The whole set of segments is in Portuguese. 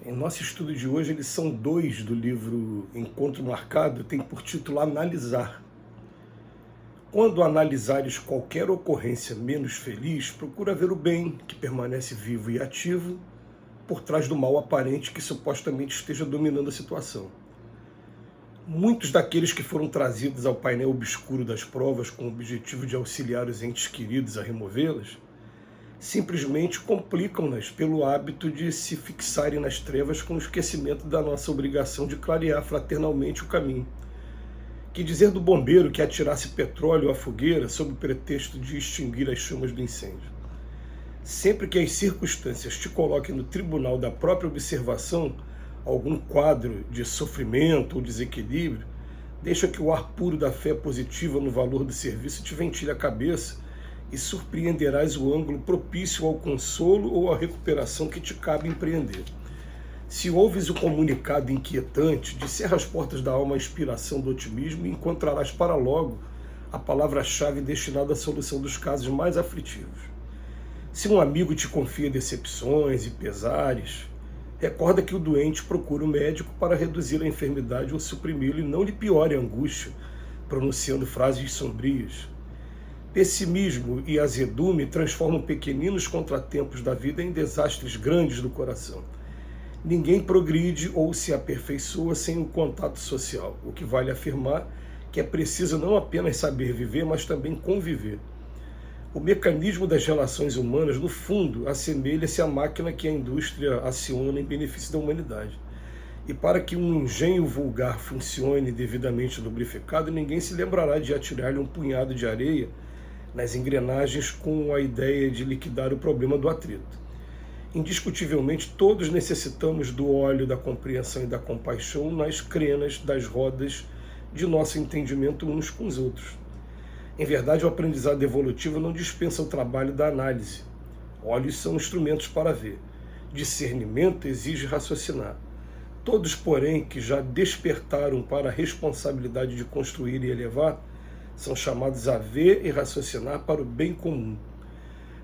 Em nosso estudo de hoje, a lição 2 do livro Encontro Marcado tem por título Analisar. Quando analisares qualquer ocorrência menos feliz, procura ver o bem, que permanece vivo e ativo, por trás do mal aparente que supostamente esteja dominando a situação. Muitos daqueles que foram trazidos ao painel obscuro das provas com o objetivo de auxiliar os entes queridos a removê-las, simplesmente complicam-nas pelo hábito de se fixarem nas trevas com o esquecimento da nossa obrigação de clarear fraternalmente o caminho. Que dizer do bombeiro que atirasse petróleo à fogueira sob o pretexto de extinguir as chamas do incêndio? Sempre que as circunstâncias te coloquem no tribunal da própria observação algum quadro de sofrimento ou desequilíbrio, deixa que o ar puro da fé positiva no valor do serviço te ventile a cabeça e surpreenderás o ângulo propício ao consolo ou à recuperação que te cabe empreender. Se ouves o comunicado inquietante, descerra as portas da alma à inspiração do otimismo e encontrarás para logo a palavra-chave destinada à solução dos casos mais aflitivos. Se um amigo te confia decepções e pesares, recorda que o doente procura o médico para reduzir a enfermidade ou suprimi-lo e não lhe piore a angústia, pronunciando frases sombrias. Pessimismo e azedume transformam pequeninos contratempos da vida em desastres grandes do coração. Ninguém progride ou se aperfeiçoa sem o contato social, o que vale afirmar que é preciso não apenas saber viver, mas também conviver. O mecanismo das relações humanas, no fundo, assemelha-se à máquina que a indústria aciona em benefício da humanidade. E para que um engenho vulgar funcione devidamente lubrificado, ninguém se lembrará de atirar-lhe um punhado de areia nas engrenagens com a ideia de liquidar o problema do atrito. Indiscutivelmente, todos necessitamos do óleo da compreensão e da compaixão nas crenas das rodas de nosso entendimento uns com os outros. Em verdade, o aprendizado evolutivo não dispensa o trabalho da análise. Olhos são instrumentos para ver. Discernimento exige raciocinar. Todos, porém, que já despertaram para a responsabilidade de construir e elevar, são chamados a ver e raciocinar para o bem comum.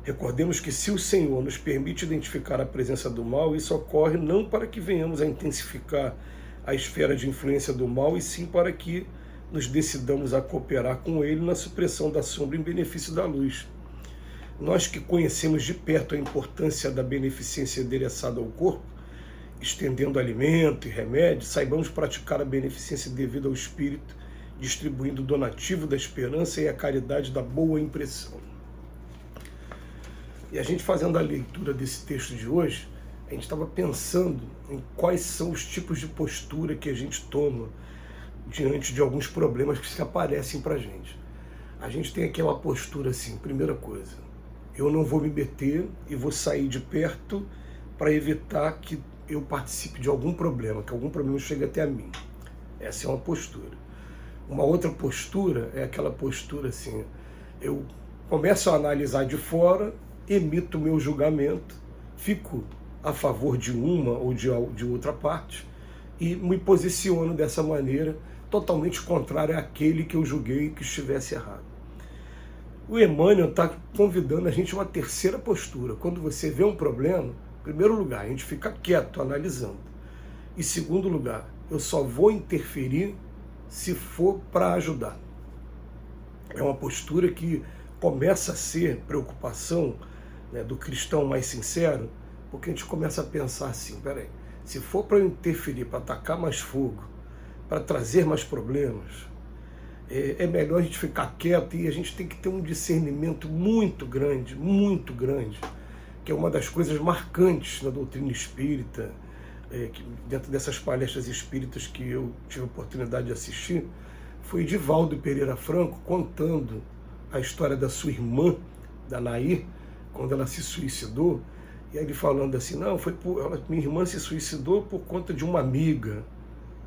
Recordemos que se o Senhor nos permite identificar a presença do mal, isso ocorre não para que venhamos a intensificar a esfera de influência do mal, e sim para que nos decidamos a cooperar com ele na supressão da sombra em benefício da luz. Nós que conhecemos de perto a importância da beneficência endereçada ao corpo, estendendo alimento e remédio, saibamos praticar a beneficência devida ao espírito, distribuindo o donativo da esperança e a caridade da boa impressão. E a gente fazendo a leitura desse texto de hoje, a gente estava pensando em quais são os tipos de postura que a gente toma diante de alguns problemas que se aparecem para a gente. A gente tem aquela postura assim, primeira coisa, eu não vou me meter e vou sair de perto para evitar que eu participe de algum problema, que algum problema chegue até a mim. Essa é uma postura. Uma outra postura é aquela postura assim, eu começo a analisar de fora, emito o meu julgamento, fico a favor de uma ou de outra parte e me posiciono dessa maneira totalmente contrária àquele que eu julguei que estivesse errado. O Emmanuel está convidando a gente a uma terceira postura. Quando você vê um problema, em primeiro lugar, a gente fica quieto, analisando. Em segundo lugar, eu só vou interferir se for para ajudar. É uma postura que começa a ser preocupação, né, do cristão mais sincero, porque a gente começa a pensar assim, peraí, se for para eu interferir, para atacar mais fogo, para trazer mais problemas, é melhor a gente ficar quieto, e a gente tem que ter um discernimento muito grande, que é uma das coisas marcantes na doutrina espírita, que dentro dessas palestras espíritas que eu tive a oportunidade de assistir, foi Divaldo Pereira Franco contando a história da sua irmã, da Nair, quando ela se suicidou, e ele falando assim, não, minha irmã se suicidou por conta de uma amiga,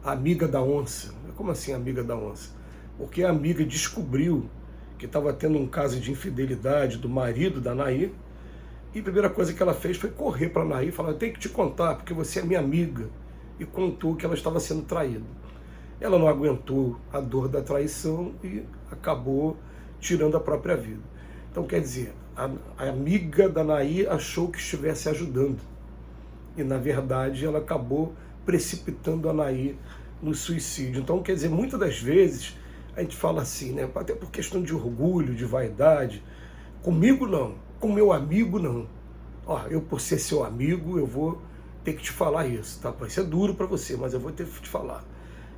a amiga da onça. Como assim amiga da onça? Porque a amiga descobriu que estava tendo um caso de infidelidade do marido da Nair, e a primeira coisa que ela fez foi correr para a Nair e falar, eu tenho que te contar, porque você é minha amiga, e contou que ela estava sendo traída. Ela não aguentou a dor da traição e acabou tirando a própria vida. Então, quer dizer, a amiga da Nair achou que estivesse ajudando. e na verdade ela acabou precipitando a Anaí no suicídio. Então, quer dizer, muitas das vezes a gente fala assim, né, até por questão de orgulho, de vaidade, comigo não, com meu amigo não. Ó, eu por ser seu amigo, eu vou ter que te falar isso, tá? Vai ser duro para você, mas eu vou ter que te falar.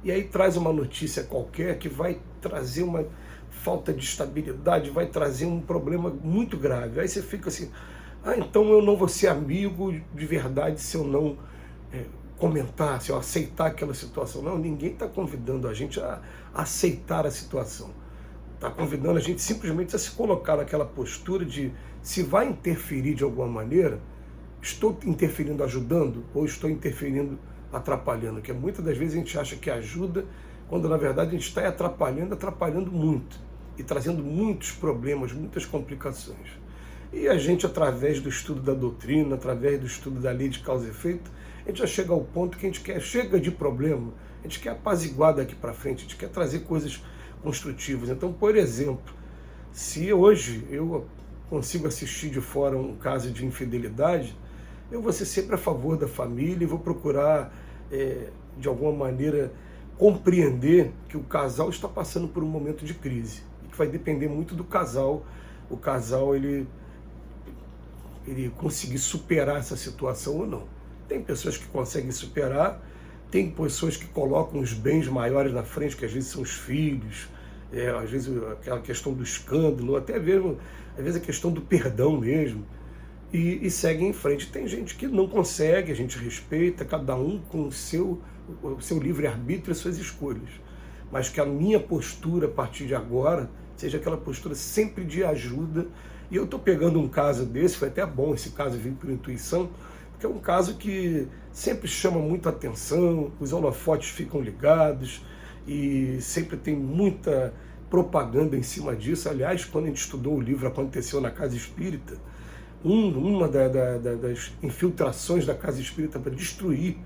E aí traz uma notícia qualquer que vai trazer uma falta de estabilidade, vai trazer um problema muito grave. Aí você fica assim, então eu não vou ser amigo de verdade se eu não comentar, se eu aceitar aquela situação. Não, ninguém está convidando a gente a aceitar a situação. Está convidando a gente simplesmente a se colocar naquela postura de, se vai interferir de alguma maneira, estou interferindo ajudando ou estou interferindo atrapalhando? Que muitas das vezes a gente acha que ajuda, quando na verdade a gente está atrapalhando muito e trazendo muitos problemas, muitas complicações. E a gente, através do estudo da doutrina, através do estudo da lei de causa e efeito, a gente já chega ao ponto que a gente quer, chega de problema, a gente quer apaziguar daqui para frente, a gente quer trazer coisas construtivas. Então, por exemplo, se hoje eu consigo assistir de fora um caso de infidelidade, eu vou ser sempre a favor da família e vou procurar, de alguma maneira, compreender que o casal está passando por um momento de crise, e que vai depender muito do casal, o casal ele conseguir superar essa situação ou não. Tem pessoas que conseguem superar, tem pessoas que colocam os bens maiores na frente, que às vezes são os filhos, às vezes aquela questão do escândalo, até mesmo, às vezes a questão do perdão mesmo, e seguem em frente. Tem gente que não consegue, a gente respeita, cada um com o seu livre-arbítrio e suas escolhas, mas que a minha postura a partir de agora seja aquela postura sempre de ajuda. E eu estou pegando um caso desse, foi até bom esse caso vir por intuição, porque é um caso que sempre chama muita atenção, os holofotes ficam ligados e sempre tem muita propaganda em cima disso. Aliás, quando a gente estudou o livro Aconteceu na Casa Espírita, uma das infiltrações da Casa Espírita para destruir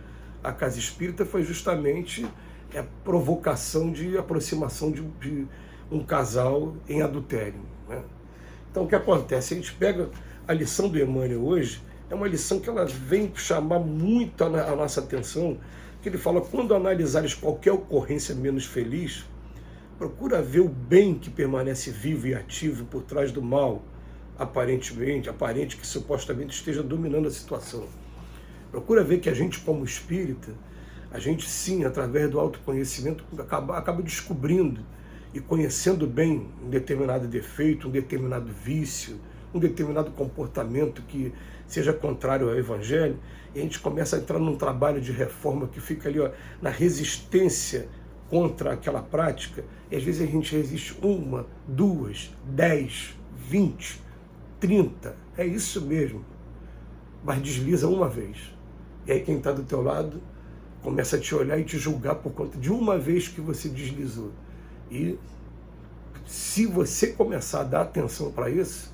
a Casa Espírita foi justamente a provocação de aproximação de um casal em adultério, né? Então o que acontece? A gente pega a lição do Emmanuel hoje, é uma lição que ela vem chamar muito a nossa atenção, que ele fala: quando analisares qualquer ocorrência menos feliz, procura ver o bem que permanece vivo e ativo por trás do mal, aparente que supostamente esteja dominando a situação. Procura ver que a gente, como espírita, a gente sim, através do autoconhecimento, acaba descobrindo e conhecendo bem um determinado defeito, um determinado vício, um determinado comportamento que seja contrário ao Evangelho, e a gente começa a entrar num trabalho de reforma que fica ali, na resistência contra aquela prática, e às vezes a gente resiste 1, 2, 10, 20, 30, é isso mesmo, mas desliza uma vez. E aí quem está do teu lado começa a te olhar e te julgar por conta de uma vez que você deslizou. E se você começar a dar atenção para isso,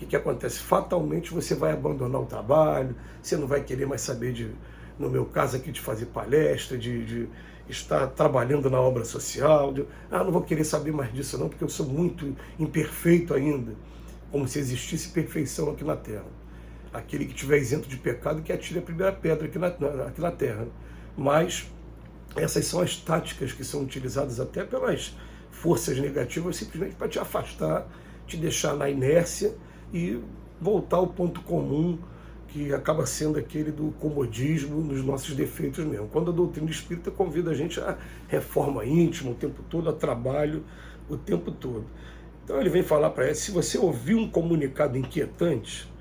o que acontece? Fatalmente você vai abandonar o trabalho, você não vai querer mais saber no meu caso aqui, de fazer palestra, de estar trabalhando na obra social, não vou querer saber mais disso não, porque eu sou muito imperfeito ainda, como se existisse perfeição aqui na Terra. Aquele que estiver isento de pecado, que atire a primeira pedra aqui na Terra. Mas essas são as táticas que são utilizadas até pelas forças negativas, simplesmente para te afastar, te deixar na inércia e voltar ao ponto comum, que acaba sendo aquele do comodismo nos nossos defeitos mesmo. Quando a doutrina espírita convida a gente a reforma íntima o tempo todo, a trabalho o tempo todo. Então ele vem falar para ela: se você ouvir um comunicado inquietante,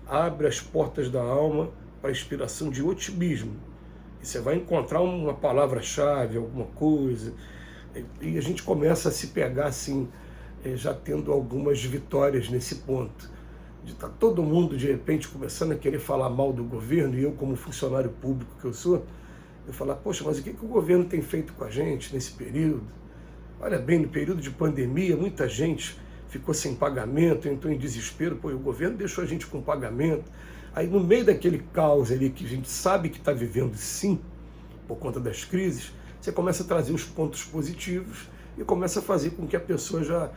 abre as portas da alma para a inspiração de otimismo. E você vai encontrar uma palavra-chave, alguma coisa, e a gente começa a se pegar assim, já tendo algumas vitórias nesse ponto. De estar todo mundo, de repente, começando a querer falar mal do governo, e eu, como funcionário público que eu sou, eu falar: poxa, mas o que o governo tem feito com a gente nesse período? Olha bem, no período de pandemia, muita gente ficou sem pagamento, entrou em desespero, o governo deixou a gente com pagamento. Aí no meio daquele caos ali que a gente sabe que está vivendo sim, por conta das crises, você começa a trazer os pontos positivos e começa a fazer com que a pessoa já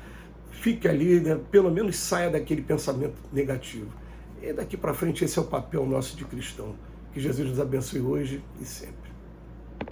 fique ali, né, pelo menos saia daquele pensamento negativo. E daqui para frente esse é o papel nosso de cristão, Que Jesus nos abençoe hoje e sempre.